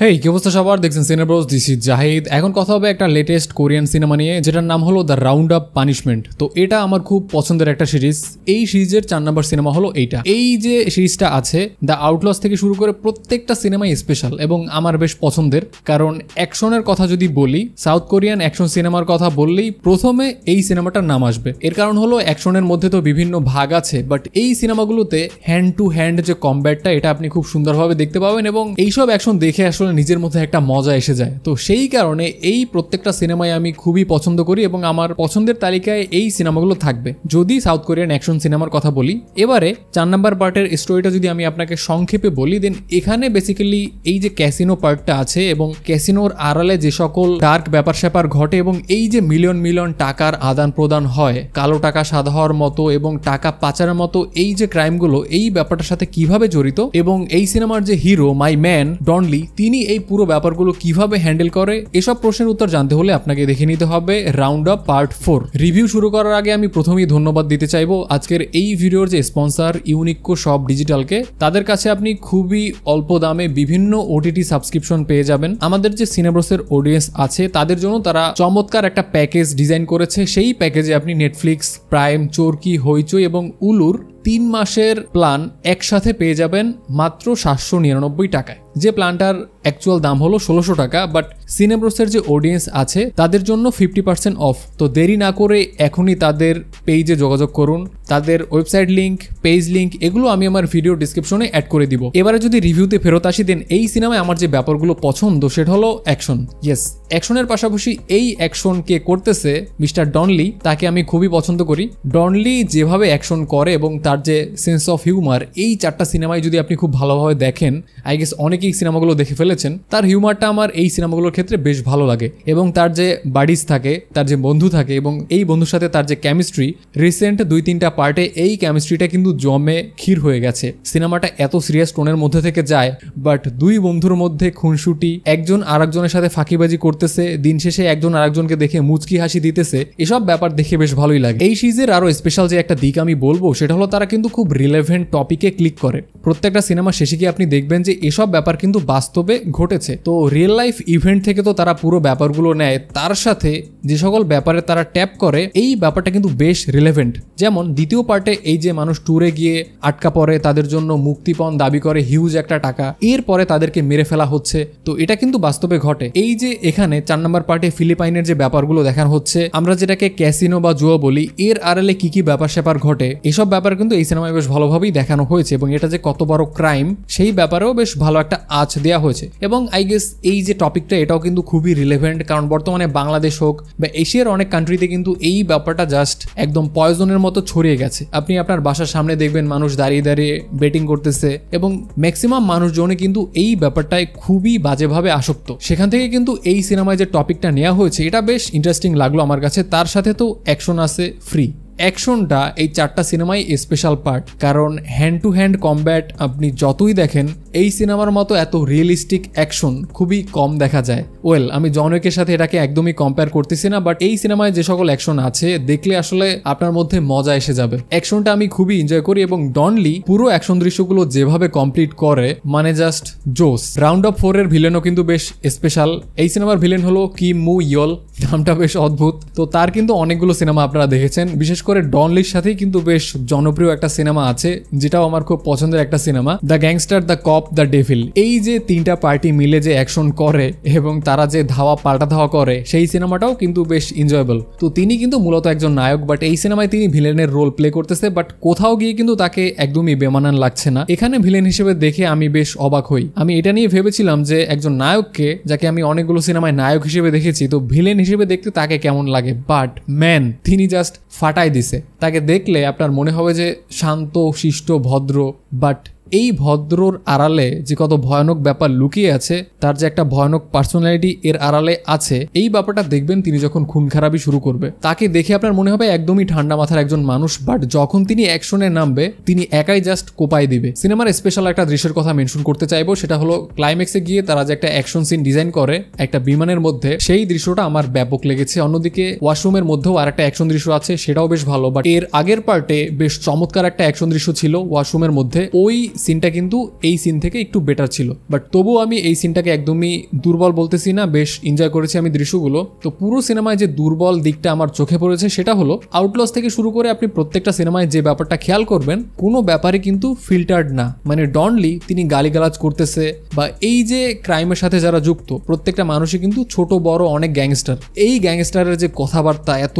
হেই কি অবস্থা সবার, দেখছেন সিনে ব্রোস, দিস ইজ জাহিদ। এখন কথা হবে একটা লেটেস্ট কোরিয়ান সিনেমা নিয়ে, যেটার নাম হলো দ্য রাউন্ড আপ পানিশমেন্ট। তো এটা আমার খুব পছন্দের একটা সিরিজ। এই সিরিজের 4 নম্বর সিনেমা হলো এইটা। এই যে সিরিজটা আছে, দ্য আউটলস থেকে শুরু করে প্রত্যেকটা সিনেমাই স্পেশাল এবং আমার বেশ পছন্দের। কারণ অ্যাকশনের কথা যদি বলি, সাউথ কোরিয়ান অ্যাকশন সিনেমার কথা বললেই প্রথমে এই সিনেমাটার নাম আসবে। এর কারণ হলো অ্যাকশনের মধ্যে তো বিভিন্ন ভাগ আছে, বাট এই সিনেমাগুলোতে হ্যান্ড টু হ্যান্ড যে কমব্যাটটা, এটা আপনি খুব সুন্দরভাবে দেখতে পাবেন এবং এইসব অ্যাকশন দেখে আসলে নিজের মধ্যে একটা মজা এসে যায়। তো সেই কারণে এই প্রত্যেকটা সিনেমাই আমি খুবই পছন্দ করি এবং আমার পছন্দের তালিকায় এই সিনেমাগুলো থাকবে যদি সাউথ কোরিয়ান অ্যাকশন সিনেমার কথা বলি। এবারে 4 নম্বর পার্টের স্টোরিটা যদি আমি আপনাকে সংক্ষেপে বলি, দেন এখানে বেসিক্যালি এই যে ক্যাসিনো পার্টটা আছে এবং ক্যাসিনোর আড়ালে যে সকল ডার্ক ব্যাপার স্যাপার ঘটে এবং এই যে মিলিয়ন মিলিয়ন টাকার আদান প্রদান হয়, কালো টাকা সাদা হওয়ার মতো এবং টাকা পাচারের মতো এই যে ক্রাইমগুলো, এই ব্যাপারটার সাথে কিভাবে জড়িত এবং এই সিনেমার যে হিরো মাই ম্যান ডনলি, তিনি এই পুরো ব্যাপারগুলো কিভাবে হ্যান্ডেল করে, এসব প্রশ্নের উত্তর জানতে হলে আপনাকে দেখে নিতে হবে রাউন্ড আপ পার্ট 4। রিভিউ শুরু করার আগে আমি প্রথমেই ধন্যবাদ দিতে চাইবো আজকের এই ভিডিওর যে স্পন্সর ইউনিকো শপ ডিজিটালকে। তাদের কাছে আপনি খুবই অল্প দামে বিভিন্ন ওটিটি সাবস্ক্রিপশন পেয়ে যাবেন। আমাদের যে সিনেব্রোসের অডিয়েন্স আছে তাদের জন্য তারা চমৎকার একটা প্যাকেজ ডিজাইন করেছে। সেই প্যাকেজে আপনি নেটফ্লিক্স, প্রাইম, চরকি, হইচই এবং উলুর 3 মাসের প্ল্যান একসাথে পেয়ে যাবেন মাত্র 799 টাকায়। যে প্ল্যানটার অ্যাকচুয়াল দাম হলো 1600 টাকা, বাট সিনেব্রোসের যে অডিয়েন্স আছে তাদের জন্য 50% অফ। তো দেরি না করে এখনই তাদের পেজে যোগাযোগ করুন। তাদের ওয়েবসাইট লিঙ্ক, পেজ লিঙ্ক এগুলো আমি আমার ভিডিও ডিসক্রিপশনে অ্যাড করে দিব। এবারে যদি রিভিউতে ফেরত আসি, দেন এই সিনেমায় আমার যে ব্যাপারগুলো পছন্দ সেটা হলো অ্যাকশন। ইয়েস, অ্যাকশনের পাশাপাশি এই অ্যাকশন কে করতেছে মিস্টার ডনলি, তাকে আমি খুবই পছন্দ করি। ডনলি যেভাবে অ্যাকশন করে এবং তার যে সেন্স অফ হিউমার, এই 4টা সিনেমায় যদি আপনি খুব ভালোভাবে দেখেন, আই গেস অনেকেই সিনেমাগুলো দেখে ফেলেছেন, তার হিউমারটা আমার এই সিনেমাগুলোর ক্ষেত্রে বেশ ভালো লাগে। এবং তার যে বাডিজ থাকে, তার যে বন্ধু থাকে এবং এই বন্ধুর সাথে তার যে কেমিস্ট্রি, রিসেন্ট 2-3টা পার্টে এই কেমিস্ট্রিটা কিন্তু জমে ক্ষীর হয়ে গেছে। সিনেমাটা এত সিরিয়াস টোনের মধ্যে থেকে যায়, বাট দুই বন্ধুর মধ্যে খুনসুটি, একজন আরেকজনের সাথে ফাঁকিবাজি করতেছে, দিন শেষে একজন আরেকজনকে দেখে মুচকি হাসি দিতেছে, এসব ব্যাপার দেখে বেশ ভালোই লাগে। এই সিরিজের আরো স্পেশাল যে একটা দিক আমি বলবো সেটা হলো তারা কিন্তু খুব রিলেভেন্ট টপিকে ক্লিক করে। প্রত্যেকটা সিনেমা শেষে গিয়ে আপনি দেখবেন যে এসব ব্যাপার কিন্তু বাস্তবে ঘটেছে। তো রিয়েল লাইফ ইভেন্ট থেকে তো তারা পুরো ব্যাপারগুলো নেয়, তার সাথে যে সকল ব্যাপারে তারা ট্যাপ করে এই ব্যাপারটা কিন্তু বেশ রিলেভেন্ট। যেমন দ্বিতীয় পার্টে এই যে মানুষ ট্যুরে গিয়ে আটকা পড়ে, তাদের জন্য মুক্তিপণ দাবি করে হিউজ একটা টাকা, এরপরে তাদেরকে মেরে ফেলা হচ্ছে, তো এটা কিন্তু বাস্তবে ঘটে। এই যে এখানে 4 নম্বর পার্টে ফিলিপাইনের যে ব্যাপারগুলো দেখানো হচ্ছে, আমরা যেটাকে ক্যাসিনো বা জুয়া বলি, এর আড়ালে কি কি ব্যাপার স্যাপার ঘটে, এসব ব্যাপার কিন্তু এই সিনেমায় বেশ ভালোভাবেই দেখানো হয়েছে এবং এটা যে কত বড় ক্রাইম সেই ব্যাপারেও বেশ ভালো একটা আঁচ দেওয়া হয়েছে। এবং আই গেস এই যে টপিকটা, এটাও কিন্তু খুবই রিলেভেন্ট, কারণ বর্তমানে বাংলাদেশ হোক বা এশিয়ার অনেক কান্ট্রিতে কিন্তু এই ব্যাপারটা জাস্ট একদম পয়জনের মতো ছড়িয়ে গেছে। আপনি আপনার বাসার সামনে দেখবেন মানুষ দাঁড়িয়ে দাঁড়িয়ে বেটিং করতেছে এবং ম্যাক্সিমাম মানুষজনই কিন্তু এই ব্যাপারটায় খুবই বাজেভাবে আসক্ত। সেখান থেকে কিন্তু এই সিনেমায় যে টপিকটা নেওয়া হয়েছে এটা বেশ ইন্টারেস্টিং লাগলো আমার কাছে। তার সাথে তো অ্যাকশন আছে ফ্রি। অ্যাকশনটা এই 4টা সিনেমাই স্পেশাল পার্ট, কারণ হ্যান্ড টু হ্যান্ড কমব্যাট আপনি যতই দেখেন এই সিনেমার মতো এত রিয়েলিস্টিক অ্যাকশন খুবই কম দেখা যায়। ওয়েল, আমি জন উইকের সাথে এটাকে একদমই কম্পেয়ার করতেছি না, বাট এই সিনেমায় যে সকল অ্যাকশন আছে দেখলে আসলে আপনার মধ্যে মজা এসে যাবে। অ্যাকশনটা আমি খুবই এনজয় করি এবং ডনলি পুরো অ্যাকশন দৃশ্যগুলো যেভাবে কমপ্লিট করে, মানে জাস্ট জোস। রাউন্ড আপ 4 এর ভিলেনও কিন্তু বেশ স্পেশাল। এই সিনেমার ভিলেন হলো কিম মু ইয়ল, নামটা বেশ অদ্ভুত। তো তার কিন্তু অনেকগুলো সিনেমা আপনারা দেখেছেন, বিশেষ করে ডনলির সাথেই কিন্তু বেশ জনপ্রিয় একটা সিনেমা আছে যেটাও আমার খুব পছন্দের একটা cinema, the gangster, the cop, the devil. এই যে 3টা পার্টি মিলে যে অ্যাকশন করে এবং তারা যে ধাওয়া পাল্টা ধাওয়া করে, সেই সিনেমাটাও কিন্তু বেশ এনজয়েবল। তো তিনি কিন্তু মূলত একজন নায়ক, বাট এই সিনেমায় তিনি ভিলেনের রোল প্লে করতেছে, বাট কোথাও গিয়ে কিন্তু তাকে একদমই বেমানান লাগছে না। এখানে ভিলেন হিসেবে দেখে আমি বেশ অবাক হই। আমি এটা নিয়ে ভেবেছিলাম যে একজন নায়ককে, যাকে আমি অনেকগুলো সিনেমায় নায়ক হিসেবে দেখেছি, তো ভিলেন হিসেবে দেখতে তাকে কেমন লাগে, বাট ম্যান তিনি জাস্ট ফাটাই দিছে। তাকে দেখলে আপনার মনে হবে যে শান্ত, শিষ্ট, ভদ্র, বাট এই ভদ্রর আড়ালে যে কত ভয়ানক ব্যাপার লুকিয়ে আছে, তার যে একটা ভয়ানক পার্সোনালিটি এর আড়ালে আছে, এই ব্যাপারটা দেখবেন তিনি যখন খুন খারাপি শুরু করবে। তাকে দেখে আপনার মনে হবে একদমই ঠান্ডা মাথার একজন মানুষ, বাট যখন তিনি অ্যাকশনে নামবে তিনি একাই জাস্ট কোপাই দিবে। সিনেমার স্পেশাল একটা দৃশ্যের কথা মেনশন করতে চাইবো, সেটা হলো ক্লাইম্যাক্সে গিয়ে তারা যে একটা অ্যাকশন সিন ডিজাইন করে একটা বিমানের মধ্যে, সেই দৃশ্যটা আমার ব্যাপক লেগেছে। অন্যদিকে ওয়াশরুমের মধ্যেও আর একটা অ্যাকশন দৃশ্য আছে, সেটাও বেশ ভালো। বাট এর আগের পার্টে বেশ চমৎকার একটা অ্যাকশন দৃশ্য ছিল ওয়াশরুমের মধ্যে। ওই সিনটা কিন্তু এই সিন থেকে একটু বেটার ছিল, বাট তবুও আমি এই সিনটাকে একদমই দুর্বল বলতেছি না, বেশ এনজয় করেছি আমি দৃশ্যগুলো। তো পুরো সিনেমায় যে দুর্বল দিকটা আমার চোখে পড়েছে সেটা হলো আউটলস থেকে শুরু করে আপনি প্রত্যেকটা সিনেমায় যে ব্যাপারটা খেয়াল করবেন, কোনো ব্যাপারে কিন্তু ফিল্টার্ড না। মানে ডনলি তিনি গালিগালাজ করতেছে বা এই যে ক্রাইমের সাথে যারা যুক্ত প্রত্যেকটা মানুষই কিন্তু ছোট বড় অনেক গ্যাংস্টার। এই গ্যাংস্টারের যে কথাবার্তা এত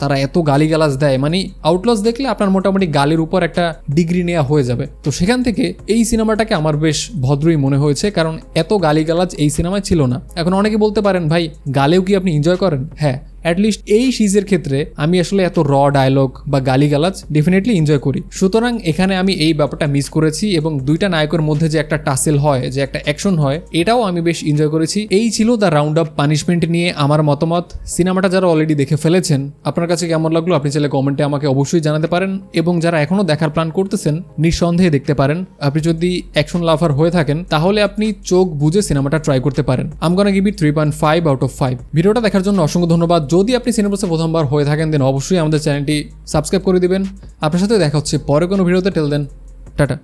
তারা এত গালিগালাজ দেয়, মানে আউটলস দেখলে আপনার মোটামুটি গালির উপর একটা ডিগ্রি নেওয়া হয়ে যাবে। তো সেখান থেকে এই সিনেমাটাকে আমার বেশ ভদ্রই মনে হয়েছে, কারণ এত গালিগালাজ এই সিনেমায় ছিল না। এখন অনেকে বলতে পারেন ভাই গালেও কি আপনি এনজয় করেন? হ্যাঁ, অ্যাটলিস্ট এই সিজের ক্ষেত্রে আমি আসলে এত ডায়লগ বা গালিগালাজ ডেফিনেটলি এনজয় করি। সুতরাং এখানে আমি এই ব্যাপারটা মিস করেছি এবং দুইটা নায়কের মধ্যে যে একটা টাসেল হয়, যে একটা অ্যাকশন হয়, এটাও আমি বেশ এনজয় করেছি। এই ছিল দ্য রাউন্ড আপ পানিশমেন্ট নিয়ে আমার মতামত। সিনেমাটা যারা অলরেডি দেখে ফেলেছেন আপনার কাছে কেমন লাগলো আপনি চাইলে কমেন্টে আমাকে অবশ্যই জানাতে পারেন, এবং যারা এখনো দেখার প্ল্যান করতেছেন নিঃসন্দেহে দেখতে পারেন। আপনি যদি অ্যাকশন লাভার হয়ে থাকেন তাহলে আপনি চোখ বুঝে সিনেমাটা ট্রাই করতে পারেন। I am gonna give it 3.5 out of 5। ভিডিওটা দেখার জন্য অসংখ্য ধন্যবাদ। যদি আপনি সিনেপ্লাসে প্রথমবার হয়ে থাকেন দেন অবশ্যই আমাদের চ্যানেলটি সাবস্ক্রাইব করে দিবেন। আপনার সাথে দেখা হচ্ছে পরে কোনো ভিডিওতে। টেল দেন টাটা।